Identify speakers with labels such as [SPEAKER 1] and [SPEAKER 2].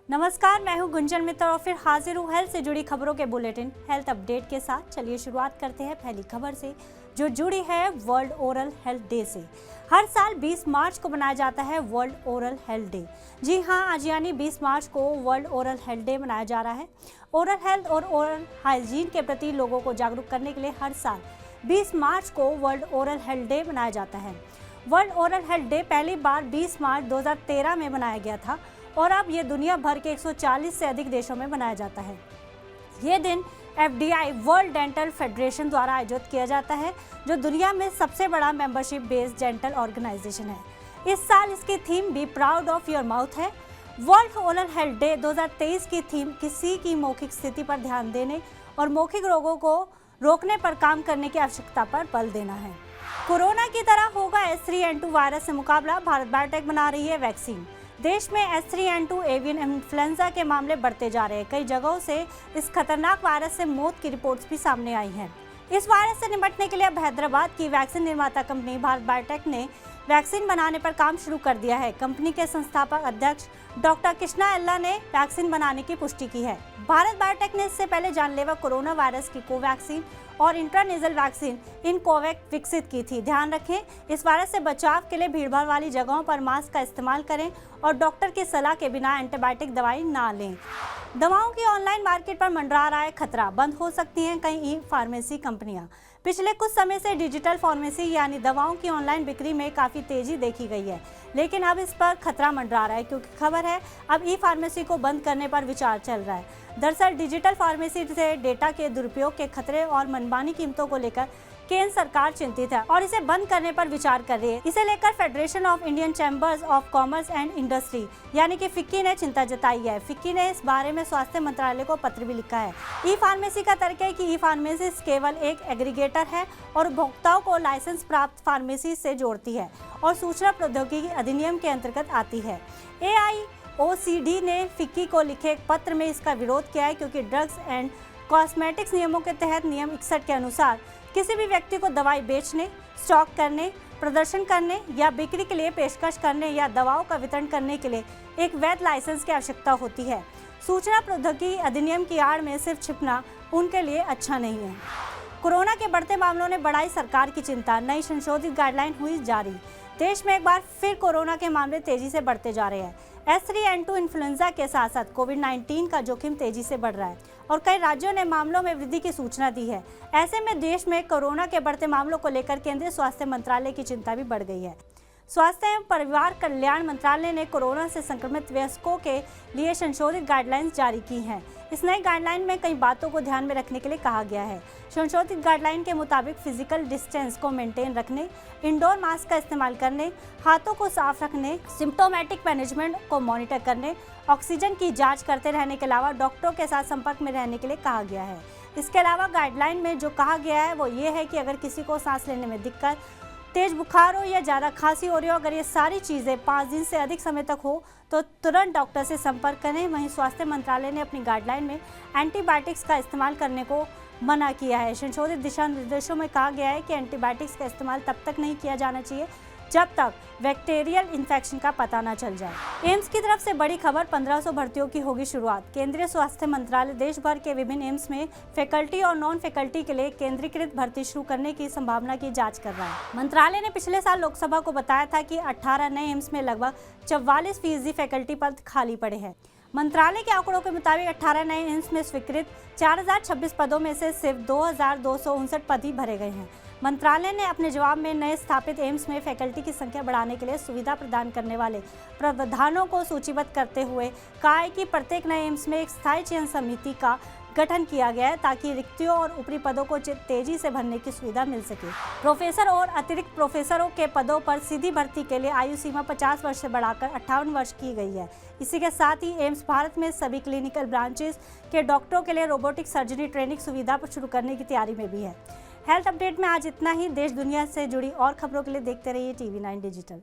[SPEAKER 1] नमस्कार, मैं हूं गुंजन मित्र और फिर हाजिर हूं हेल्थ से जुड़ी खबरों के बुलेटिन हेल्थ अपडेट के साथ। चलिए शुरुआत करते हैं पहली खबर से, जो जुड़ी है वर्ल्ड ओरल हेल्थ डे से। हर साल 20 मार्च को मनाया जाता है वर्ल्ड ओरल हेल्थ डे। जी हां, आज यानी 20 मार्च को वर्ल्ड ओरल हेल्थ डे मनाया जा रहा है। ओरल हेल्थ और ओरल हाइजीन के प्रति लोगों को जागरूक करने के लिए हर साल 20 मार्च को वर्ल्ड ओरल हेल्थ डे मनाया जाता है। वर्ल्ड ओरल हेल्थ डे पहली बार 20 मार्च 2013 में मनाया गया था और अब ये दुनिया भर के 140 से अधिक देशों में मनाया जाता है। ये दिन FDI वर्ल्ड डेंटल फेडरेशन द्वारा आयोजित किया जाता है, जो दुनिया में सबसे बड़ा मेंबरशिप बेस्ड डेंटल ऑर्गेनाइजेशन है। इस साल इसकी theme be proud of your mouth है। वर्ल्ड ओरल हेल्थ डे 2023 की थीम किसी की मौखिक स्थिति पर ध्यान देने और मौखिक रोगों को रोकने पर काम करने की आवश्यकता पर बल देना है। कोरोना की तरह होगा H3N2 वायरस से मुकाबला, भारत बायोटेक बना रही है वैक्सीन। देश में H3N2 एवियन इन्फ्लुएंजा के मामले बढ़ते जा रहे हैं। कई जगहों से इस खतरनाक वायरस से मौत की रिपोर्ट्स भी सामने आई हैं। इस वायरस से निपटने के लिए अब हैदराबाद की वैक्सीन निर्माता कंपनी भारत बायोटेक ने वैक्सीन बनाने पर काम शुरू कर दिया है। कंपनी के संस्थापक अध्यक्ष डॉक्टर कृष्णा एल्ला ने वैक्सीन बनाने की पुष्टि की है। भारत बायोटेक ने इससे पहले जानलेवा कोरोना वायरस की कोवैक्सीन और इंट्रानेजल वैक्सीन इनकोवैक्स विकसित की थी। ध्यान रखें, इस वायरस से बचाव के लिए भीड़भाड़ वाली जगहों पर मास्क का इस्तेमाल करें और डॉक्टर की सलाह के बिना एंटीबायोटिक दवाई ना लें। दवाओं की ऑनलाइन मार्केट पर मंडरा रहा है खतरा, बंद हो सकती हैं कई ई फार्मेसी कंपनियां। पिछले कुछ समय से डिजिटल फार्मेसी यानी दवाओं की ऑनलाइन बिक्री में काफ़ी तेजी देखी गई है, लेकिन अब इस पर खतरा मंडरा रहा है, क्योंकि खबर है अब ई फार्मेसी को बंद करने पर विचार चल रहा है। दरअसल डिजिटल फार्मेसी से डेटा के दुरुपयोग के खतरे और मनमानी कीमतों को लेकर केंद्र सरकार चिंतित है और इसे बंद करने पर विचार कर रही है। इसे लेकर federation of Indian chambers of commerce and industry यानी कि फिक्की ने चिंता जताई है। फिक्की ने इस बारे में स्वास्थ्य मंत्रालय को पत्र भी लिखा है। ई फार्मेसी का तर्क है कि ई फार्मेसी केवल एक एग्रीगेटर है और उपभोक्ताओं को लाइसेंस प्राप्त फार्मेसी से जोड़ती है और सूचना प्रौद्योगिकी अधिनियम के अंतर्गत आती है। AIOCD ने फिक्की को लिखे एक पत्र में इसका विरोध किया है, क्योंकि ड्रग्स एंड कॉस्मेटिक्स नियमों के तहत नियम 61 के अनुसार किसी भी व्यक्ति को दवाई बेचने, स्टॉक करने, प्रदर्शन करने या बिक्री के लिए पेशकश करने या दवाओं का वितरण करने के लिए एक वैध लाइसेंस की आवश्यकता होती है। सूचना प्रौद्योगिकी अधिनियम की आड़ में सिर्फ छिपना उनके लिए अच्छा नहीं है। कोरोना के बढ़ते मामलों ने बढ़ाई सरकार की चिंता, नई संशोधित गाइडलाइन हुई जारी। देश में एक बार फिर कोरोना के मामले तेजी से बढ़ते जा रहे हैं। H3N2 इन्फ्लुएंजा के साथ साथ कोविड-19 का जोखिम तेजी से बढ़ रहा है और कई राज्यों ने मामलों में वृद्धि की सूचना दी है। ऐसे में देश में कोरोना के बढ़ते मामलों को लेकर केंद्रीय स्वास्थ्य मंत्रालय की चिंता भी बढ़ गई है। स्वास्थ्य एवं परिवार कल्याण मंत्रालय ने कोरोना से संक्रमित वयस्कों के लिए संशोधित गाइडलाइंस जारी की हैं। इस नई गाइडलाइन में कई बातों को ध्यान में रखने के लिए कहा गया है। संशोधित गाइडलाइन के मुताबिक फिजिकल डिस्टेंस को मेंटेन रखने, इंडोर मास्क का इस्तेमाल करने, हाथों को साफ रखने, सिम्प्टोमेटिक मैनेजमेंट को मॉनिटर करने, ऑक्सीजन की जांच करते रहने के अलावा डॉक्टरों के साथ संपर्क में रहने के लिए कहा गया है। इसके अलावा गाइडलाइन में जो कहा गया है वो ये है कि अगर किसी को सांस लेने में दिक्कत, तेज बुखार हो या ज़्यादा खांसी हो रही हो, अगर ये सारी चीज़ें 5 दिन से अधिक समय तक हो तो तुरंत डॉक्टर से संपर्क करें। वहीं स्वास्थ्य मंत्रालय ने अपनी गाइडलाइन में एंटीबायोटिक्स का इस्तेमाल करने को मना किया है। संशोधित दिशा निर्देशों में कहा गया है कि एंटीबायोटिक्स का इस्तेमाल तब तक नहीं किया जाना चाहिए जब तक बैक्टीरियल इन्फेक्शन का पता न चल जाए। एम्स की तरफ से बड़ी खबर, 1500 भर्तियों की होगी शुरुआत। केंद्रीय स्वास्थ्य मंत्रालय देश भर के विभिन्न एम्स में फैकल्टी और नॉन फैकल्टी के लिए केंद्रीकृत भर्ती शुरू करने की संभावना की जांच कर रहा है। मंत्रालय ने पिछले साल लोकसभा को बताया था कि 18 नए एम्स में लगभग 44% फैकल्टी पद खाली पड़े हैं। मंत्रालय के आंकड़ों के मुताबिक 18 नए एम्स में स्वीकृत 4026 पदों में से सिर्फ 2259 पद ही भरे गए हैं। मंत्रालय ने अपने जवाब में नए स्थापित एम्स में फैकल्टी की संख्या बढ़ाने के लिए सुविधा प्रदान करने वाले प्रावधानों को सूचीबद्ध करते हुए कहा है कि प्रत्येक नए एम्स में एक स्थायी चयन समिति का गठन किया गया है, ताकि रिक्तियों और ऊपरी पदों को तेजी से भरने की सुविधा मिल सके। प्रोफेसर और अतिरिक्त प्रोफेसरों के पदों पर सीधी भर्ती के लिए आयु सीमा 50 वर्ष से बढ़ाकर 58 वर्ष की गई है। इसी के साथ ही एम्स भारत में सभी क्लिनिकल ब्रांचेस के डॉक्टरों के लिए रोबोटिक सर्जरी ट्रेनिंग सुविधा शुरू करने की तैयारी में भी है। हेल्थ अपडेट में आज इतना ही। देश दुनिया से जुड़ी और खबरों के लिए देखते रहिए TV9 डिजिटल।